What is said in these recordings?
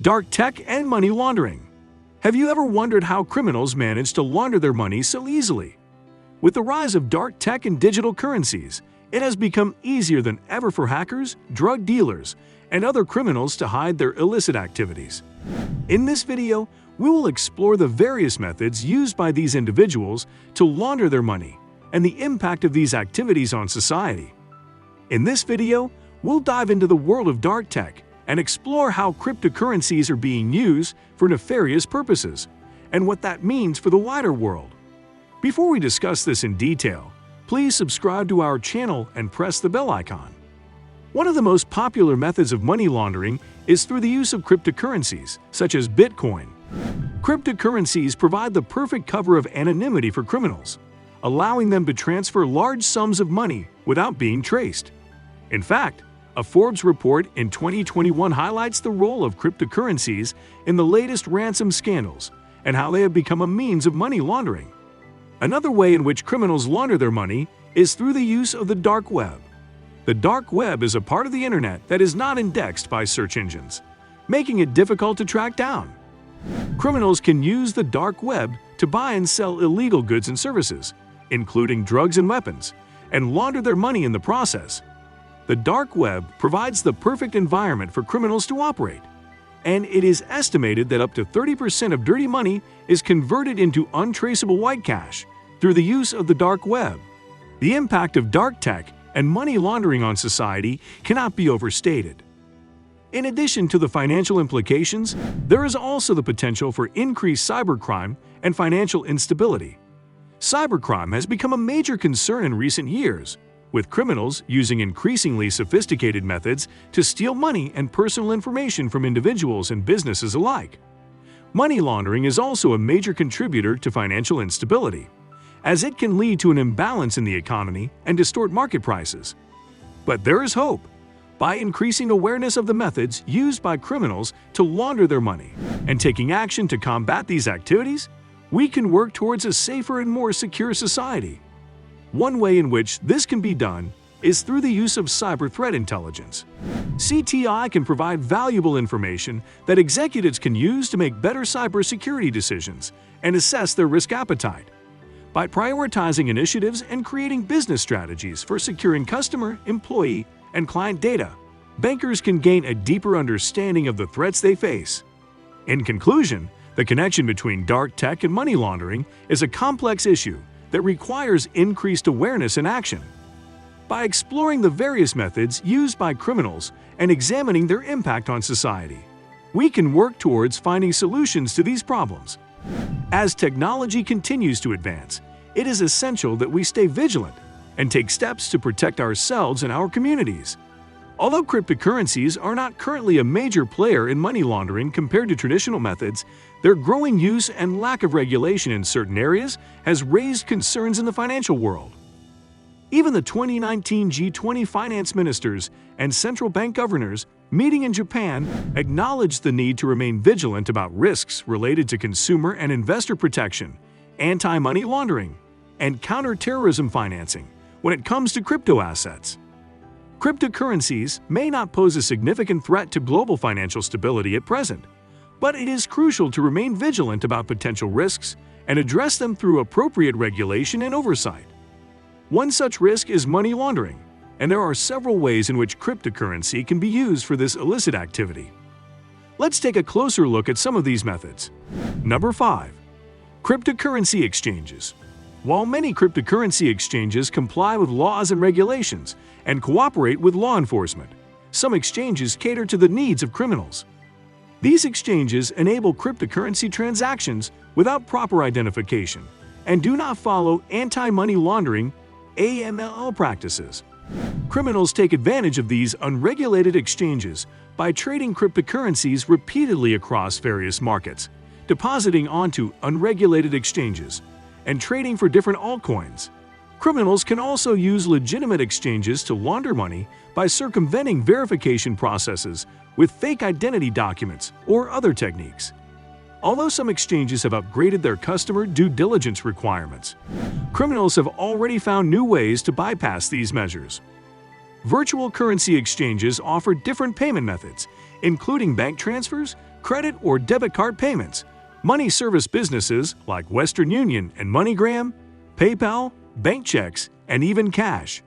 Dark tech and money laundering. Have you ever wondered how criminals manage to launder their money so easily? With the rise of dark tech and digital currencies, it has become easier than ever for hackers, drug dealers, and other criminals to hide their illicit activities. In this video, we will explore the various methods used by these individuals to launder their money and the impact of these activities on society. In this video, we'll dive into the world of dark tech and explore how cryptocurrencies are being used for nefarious purposes and what that means for the wider world. Before we discuss this in detail, please subscribe to our channel and press the bell icon. One of the most popular methods of money laundering is through the use of cryptocurrencies, such as Bitcoin. Cryptocurrencies provide the perfect cover of anonymity for criminals, allowing them to transfer large sums of money without being traced. In fact, a Forbes report in 2021 highlights the role of cryptocurrencies in the latest ransom scandals and how they have become a means of money laundering. Another way in which criminals launder their money is through the use of the dark web. The dark web is a part of the internet that is not indexed by search engines, making it difficult to track down. Criminals can use the dark web to buy and sell illegal goods and services, including drugs and weapons, and launder their money in the process. The dark web provides the perfect environment for criminals to operate, and it is estimated that up to 30% of dirty money is converted into untraceable white cash through the use of the dark web. The impact of dark tech and money laundering on society cannot be overstated. In addition to the financial implications, there is also the potential for increased cybercrime and financial instability. Cybercrime has become a major concern in recent years, with criminals using increasingly sophisticated methods to steal money and personal information from individuals and businesses alike. Money laundering is also a major contributor to financial instability, as it can lead to an imbalance in the economy and distort market prices. But there is hope. By increasing awareness of the methods used by criminals to launder their money and taking action to combat these activities, we can work towards a safer and more secure society. One way in which this can be done is through the use of cyber threat intelligence. CTI can provide valuable information that executives can use to make better cybersecurity decisions and assess their risk appetite. By prioritizing initiatives and creating business strategies for securing customer, employee, and client data, bankers can gain a deeper understanding of the threats they face. In conclusion, the connection between dark tech and money laundering is a complex issue that requires increased awareness and action. By exploring the various methods used by criminals and examining their impact on society, we can work towards finding solutions to these problems. As technology continues to advance, it is essential that we stay vigilant and take steps to protect ourselves and our communities. Although cryptocurrencies are not currently a major player in money laundering compared to traditional methods, their growing use and lack of regulation in certain areas has raised concerns in the financial world. Even the 2019 G20 finance ministers and central bank governors meeting in Japan acknowledged the need to remain vigilant about risks related to consumer and investor protection, anti-money laundering, and counter-terrorism financing when it comes to crypto assets. Cryptocurrencies may not pose a significant threat to global financial stability at present, but it is crucial to remain vigilant about potential risks and address them through appropriate regulation and oversight. One such risk is money laundering, and there are several ways in which cryptocurrency can be used for this illicit activity. Let's take a closer look at some of these methods. Number 5. Cryptocurrency exchanges. While many cryptocurrency exchanges comply with laws and regulations and cooperate with law enforcement, some exchanges cater to the needs of criminals. These exchanges enable cryptocurrency transactions without proper identification and do not follow anti-money laundering (AML) practices. Criminals take advantage of these unregulated exchanges by trading cryptocurrencies repeatedly across various markets, depositing onto unregulated exchanges, and trading for different altcoins. Criminals can also use legitimate exchanges to launder money by circumventing verification processes with fake identity documents or other techniques. Although some exchanges have upgraded their customer due diligence requirements, criminals have already found new ways to bypass these measures. Virtual currency exchanges offer different payment methods, including bank transfers, credit or debit card payments, money service businesses like Western Union and MoneyGram, PayPal, bank checks, and even cash.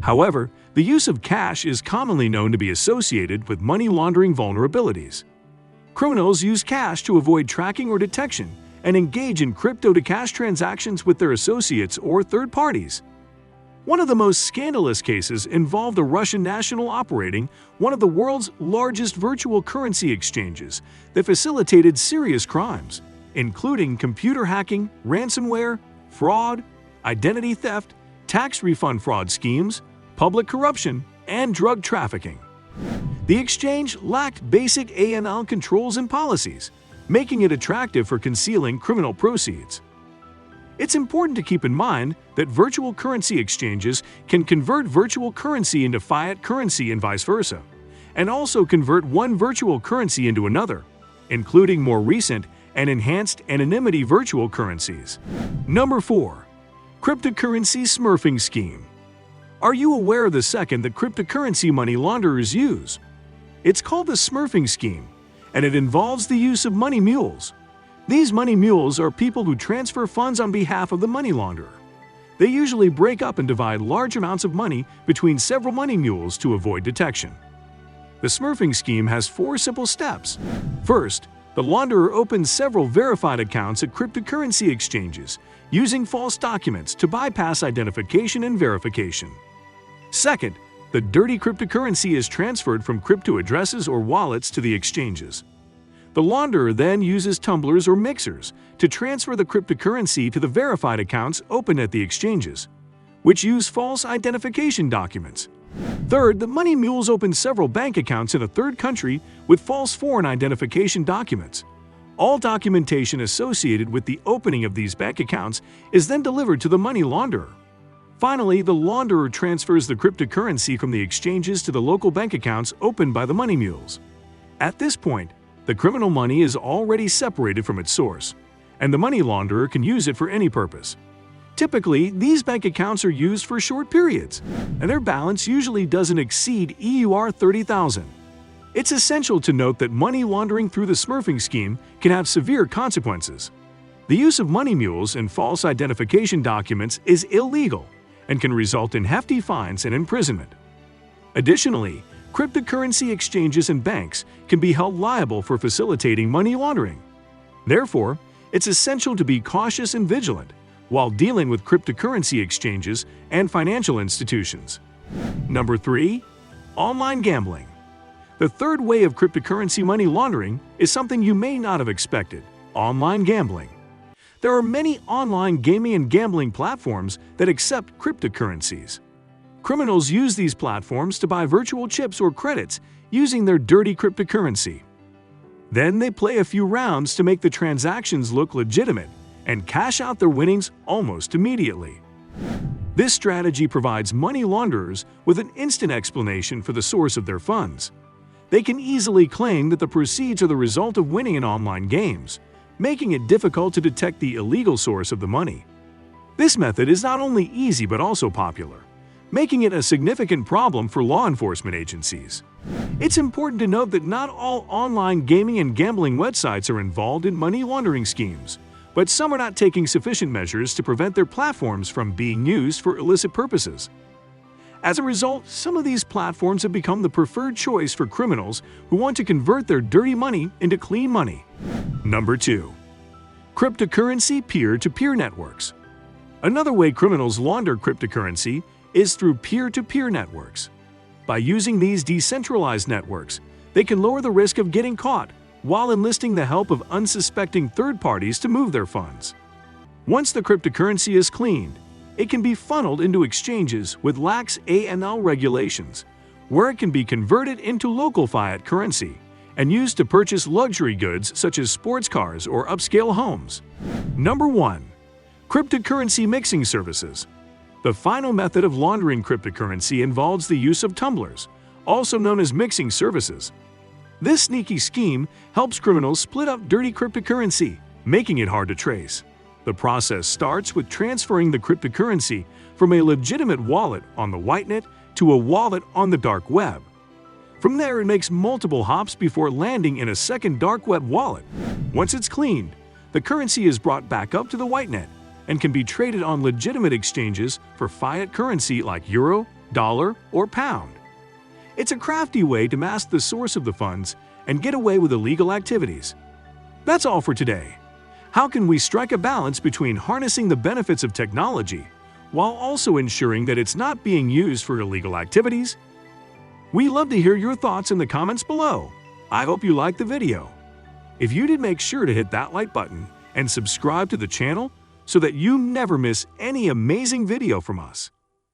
However, the use of cash is commonly known to be associated with money laundering vulnerabilities. Criminals use cash to avoid tracking or detection and engage in crypto-to-cash transactions with their associates or third parties. One of the most scandalous cases involved a Russian national operating one of the world's largest virtual currency exchanges that facilitated serious crimes, including computer hacking, ransomware, fraud, identity theft, tax refund fraud schemes, public corruption, and drug trafficking. The exchange lacked basic AML controls and policies, making it attractive for concealing criminal proceeds. It's important to keep in mind that virtual currency exchanges can convert virtual currency into fiat currency and vice versa, and also convert one virtual currency into another, including more recent and enhanced anonymity virtual currencies. Number 4. Cryptocurrency Smurfing Scheme. Are you aware of the second that cryptocurrency money launderers use? It's called the smurfing scheme, and it involves the use of money mules. These money mules are people who transfer funds on behalf of the money launderer. They usually break up and divide large amounts of money between several money mules to avoid detection. The smurfing scheme has 4 simple steps. First, the launderer opens several verified accounts at cryptocurrency exchanges using false documents to bypass identification and verification. Second, the dirty cryptocurrency is transferred from crypto addresses or wallets to the exchanges. The launderer then uses tumblers or mixers to transfer the cryptocurrency to the verified accounts opened at the exchanges, which use false identification documents. Third, the money mules open several bank accounts in a third country with false foreign identification documents. All documentation associated with the opening of these bank accounts is then delivered to the money launderer. Finally, the launderer transfers the cryptocurrency from the exchanges to the local bank accounts opened by the money mules. At this point, the criminal money is already separated from its source, and the money launderer can use it for any purpose. Typically, these bank accounts are used for short periods, and their balance usually doesn't exceed EUR 30,000. It's essential to note that money laundering through the smurfing scheme can have severe consequences. The use of money mules and false identification documents is illegal and can result in hefty fines and imprisonment. Additionally, cryptocurrency exchanges and banks can be held liable for facilitating money laundering. Therefore, it's essential to be cautious and vigilant while dealing with cryptocurrency exchanges and financial institutions. Number 3. Online gambling. The third way of cryptocurrency money laundering is something you may not have expected: online gambling. There are many online gaming and gambling platforms that accept cryptocurrencies. Criminals use these platforms to buy virtual chips or credits using their dirty cryptocurrency. Then they play a few rounds to make the transactions look legitimate and cash out their winnings almost immediately. This strategy provides money launderers with an instant explanation for the source of their funds. They can easily claim that the proceeds are the result of winning in online games, making it difficult to detect the illegal source of the money. This method is not only easy but also popular, making it a significant problem for law enforcement agencies. It's important to note that not all online gaming and gambling websites are involved in money laundering schemes, but some are not taking sufficient measures to prevent their platforms from being used for illicit purposes. As a result, some of these platforms have become the preferred choice for criminals who want to convert their dirty money into clean money. Number 2. Cryptocurrency peer-to-peer networks. Another way criminals launder cryptocurrency is through peer-to-peer networks. By using these decentralized networks, they can lower the risk of getting caught while enlisting the help of unsuspecting third parties to move their funds. Once the cryptocurrency is cleaned, it can be funneled into exchanges with lax AML regulations, where it can be converted into local fiat currency and used to purchase luxury goods such as sports cars or upscale homes. Number 1. Cryptocurrency mixing services. The final method of laundering cryptocurrency involves the use of tumblers, also known as mixing services. This sneaky scheme helps criminals split up dirty cryptocurrency, making it hard to trace. The process starts with transferring the cryptocurrency from a legitimate wallet on the whitenet to a wallet on the dark web. From there, it makes multiple hops before landing in a second dark web wallet. Once it's cleaned, the currency is brought back up to the whitenet and can be traded on legitimate exchanges for fiat currency like euro, dollar, or pound. It's a crafty way to mask the source of the funds and get away with illegal activities. That's all for today. How can we strike a balance between harnessing the benefits of technology while also ensuring that it's not being used for illegal activities? We love to hear your thoughts in the comments below. I hope you liked the video. If you did, make sure to hit that like button and subscribe to the channel so that you never miss any amazing video from us.